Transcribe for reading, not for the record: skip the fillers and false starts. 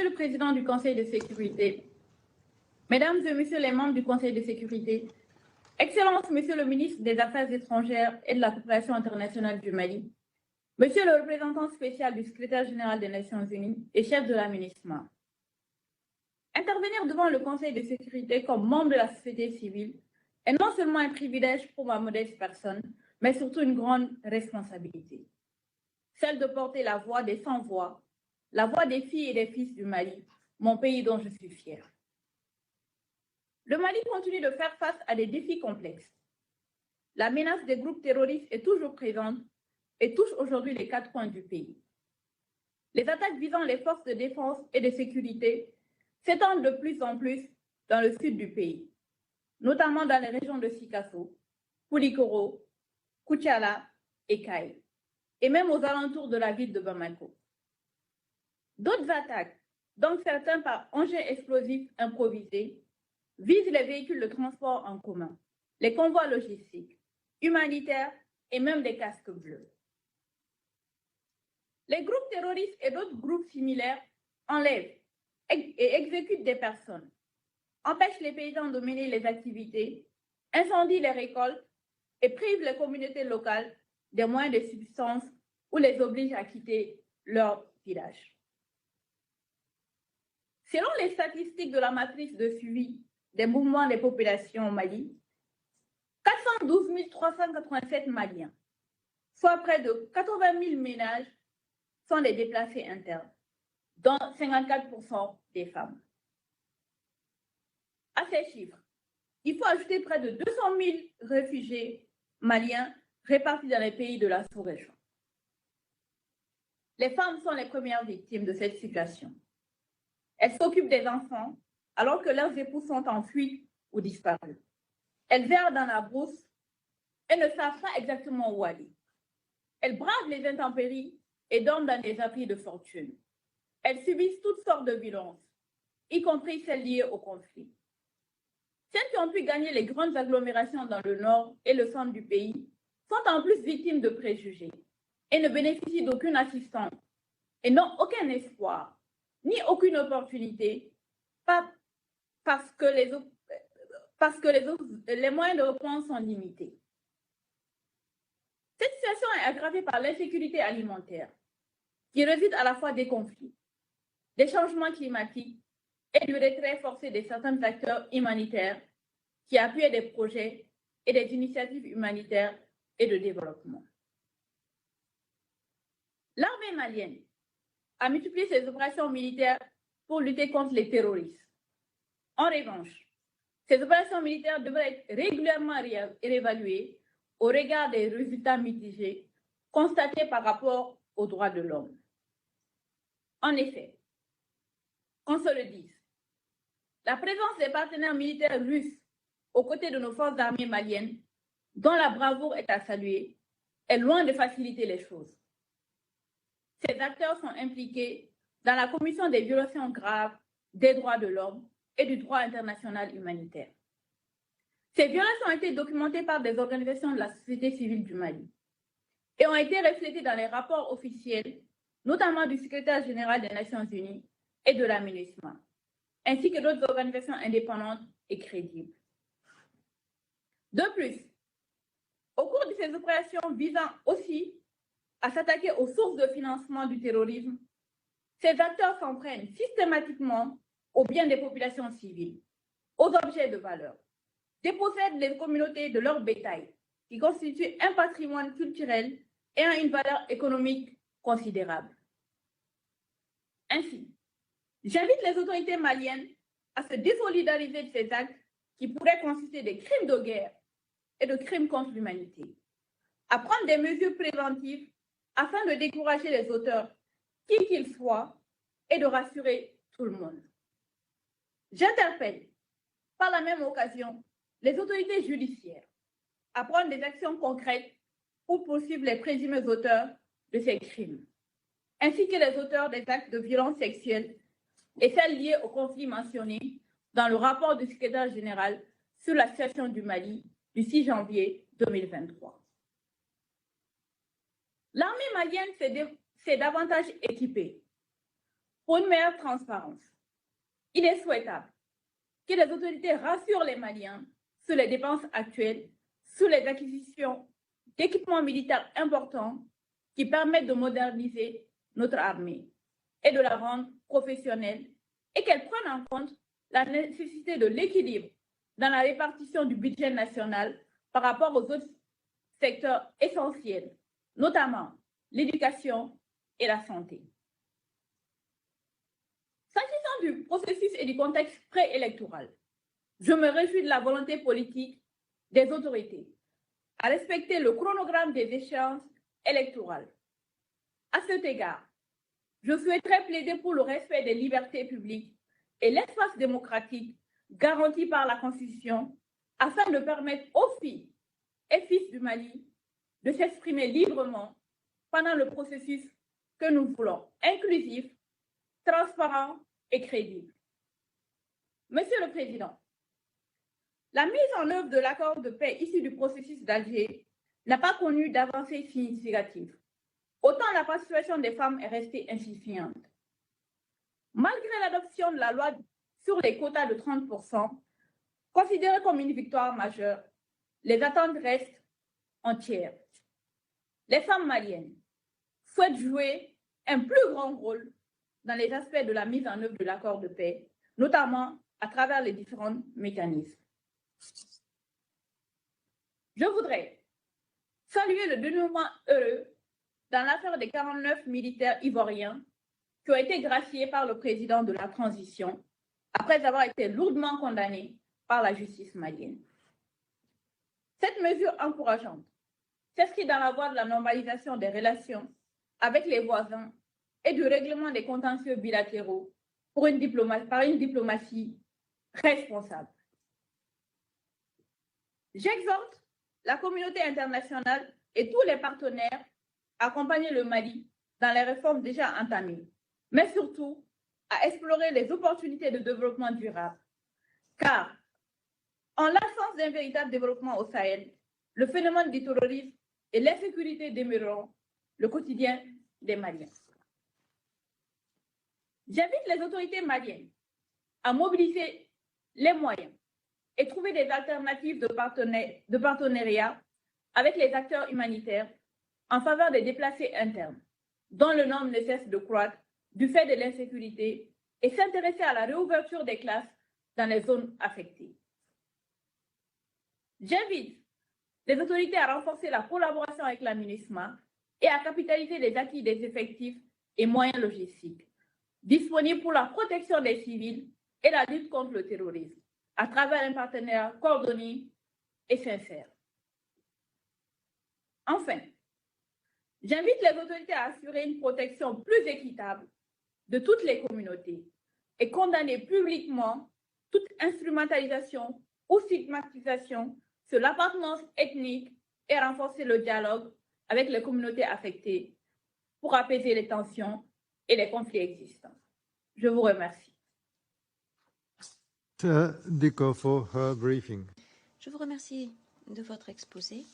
Monsieur le Président du Conseil de sécurité, Mesdames et Messieurs les membres du Conseil de sécurité, Excellences, Monsieur le ministre des Affaires étrangères et de la coopération internationale du Mali, Monsieur le représentant spécial du secrétaire général des Nations Unies et chef de la MINUSMA, intervenir devant le Conseil de sécurité comme membre de la société civile est non seulement un privilège pour ma modeste personne, mais surtout une grande responsabilité, celle de porter la voix des sans-voix, la voix des filles et des fils du Mali, mon pays dont je suis fière. Le Mali continue de faire face à des défis complexes. La menace des groupes terroristes est toujours présente et touche aujourd'hui les 4 coins du pays. Les attaques visant les forces de défense et de sécurité s'étendent de plus en plus dans le sud du pays, notamment dans les régions de Sikasso, Koulikoro, Koutiala et Kaï, et même aux alentours de la ville de Bamako. D'autres attaques, dont certains par engins explosifs improvisés, visent les véhicules de transport en commun, les convois logistiques, humanitaires et même des casques bleus. Les groupes terroristes et d'autres groupes similaires enlèvent et exécutent des personnes, empêchent les paysans de mener les activités, incendient les récoltes et privent les communautés locales des moyens de subsistance ou les obligent à quitter leur village. Selon les statistiques de la matrice de suivi des mouvements des populations au Mali, 412 387 Maliens, soit près de 80 000 ménages, sont des déplacés internes, dont 54% des femmes. À ces chiffres, il faut ajouter près de 200 000 réfugiés maliens répartis dans les pays de la sous-région. Les femmes sont les premières victimes de cette situation. Elles s'occupent des enfants alors que leurs époux sont en fuite ou disparus. Elles errent dans la brousse et ne savent pas exactement où aller. Elles bravent les intempéries et dorment dans des abris de fortune. Elles subissent toutes sortes de violences, y compris celles liées au conflit. Celles qui ont pu gagner les grandes agglomérations dans le nord et le centre du pays sont en plus victimes de préjugés et ne bénéficient d'aucune assistance et n'ont aucun espoir, ni aucune opportunité, parce que les moyens de réponse sont limités. Cette situation est aggravée par l'insécurité alimentaire, qui résulte à la fois des conflits, des changements climatiques et du retrait forcé de certains acteurs humanitaires qui appuient des projets et des initiatives humanitaires et de développement. L'armée malienne a multiplié ses opérations militaires pour lutter contre les terroristes. En revanche, ces opérations militaires devraient être régulièrement réévaluées au regard des résultats mitigés constatés par rapport aux droits de l'homme. En effet, qu'on se le dise, la présence des partenaires militaires russes aux côtés de nos forces armées maliennes, dont la bravoure est à saluer, est loin de faciliter les choses. Ces acteurs sont impliqués dans la commission des violations graves des droits de l'homme et du droit international humanitaire. Ces violations ont été documentées par des organisations de la société civile du Mali et ont été reflétées dans les rapports officiels, notamment du secrétaire général des Nations Unies et de la MINUSMA, ainsi que d'autres organisations indépendantes et crédibles. De plus, au cours de ces opérations visant aussi à s'attaquer aux sources de financement du terrorisme, ces acteurs s'en prennent systématiquement aux biens des populations civiles, aux objets de valeur, dépossèdent les communautés de leur bétail, qui constitue un patrimoine culturel et a une valeur économique considérable. Ainsi, j'invite les autorités maliennes à se désolidariser de ces actes qui pourraient constituer des crimes de guerre et de crimes contre l'humanité, à prendre des mesures préventives afin de décourager les auteurs, qui qu'ils soient, et de rassurer tout le monde. J'interpelle, par la même occasion, les autorités judiciaires à prendre des actions concrètes pour poursuivre les présumés auteurs de ces crimes, ainsi que les auteurs des actes de violence sexuelle et celles liées aux conflits mentionnés dans le rapport du secrétaire général sur la situation du Mali du 6 janvier 2023. L'armée malienne s'est davantage équipée. pour une meilleure transparence. Il est souhaitable que les autorités rassurent les Maliens sur les dépenses actuelles, sur les acquisitions d'équipements militaires importants qui permettent de moderniser notre armée et de la rendre professionnelle, et qu'elles prennent en compte la nécessité de l'équilibre dans la répartition du budget national par rapport aux autres secteurs essentiels, notamment l'éducation et la santé. S'agissant du processus et du contexte préélectoral, je me réjouis de la volonté politique des autorités à respecter le chronogramme des échéances électorales. À cet égard, je souhaiterais plaider pour le respect des libertés publiques et l'espace démocratique garanti par la Constitution afin de permettre aux filles et fils du Mali de s'exprimer librement pendant le processus que nous voulons inclusif, transparent et crédible. Monsieur le Président, la mise en œuvre de l'accord de paix issu du processus d'Alger n'a pas connu d'avancée significative. Autant la participation des femmes est restée insuffisante. Malgré l'adoption de la loi sur les quotas de 30%, considérée comme une victoire majeure, les attentes restent entières. Les femmes maliennes souhaitent jouer un plus grand rôle dans les aspects de la mise en œuvre de l'accord de paix, notamment à travers les différents mécanismes. Je voudrais saluer le dénouement heureux dans l'affaire des 49 militaires ivoiriens qui ont été graciés par le président de la transition après avoir été lourdement condamnés par la justice malienne. Cette mesure encourageante s'inscrit dans la voie de la normalisation des relations avec les voisins et du règlement des contentieux bilatéraux par une diplomatie responsable. J'exhorte la communauté internationale et tous les partenaires à accompagner le Mali dans les réformes déjà entamées, mais surtout à explorer les opportunités de développement durable. Car, en l'absence d'un véritable développement au Sahel, le phénomène du terrorisme et l'insécurité demeureront le quotidien des Maliens. J'invite les autorités maliennes à mobiliser les moyens et trouver des alternatives de partenariat avec les acteurs humanitaires en faveur des déplacés internes, dont le nombre ne cesse de croître du fait de l'insécurité, et s'intéresser à la réouverture des classes dans les zones affectées. J'invite les autorités à renforcer la collaboration avec la MINUSMA et à capitaliser les acquis des effectifs et moyens logistiques disponibles pour la protection des civils et la lutte contre le terrorisme à travers un partenariat coordonné et sincère. Enfin, j'invite les autorités à assurer une protection plus équitable de toutes les communautés et condamner publiquement toute instrumentalisation ou stigmatisation sur l'appartenance ethnique et renforcer le dialogue avec les communautés affectées pour apaiser les tensions et les conflits existants. Je vous remercie. Diko for her briefing. Je vous remercie de votre exposé.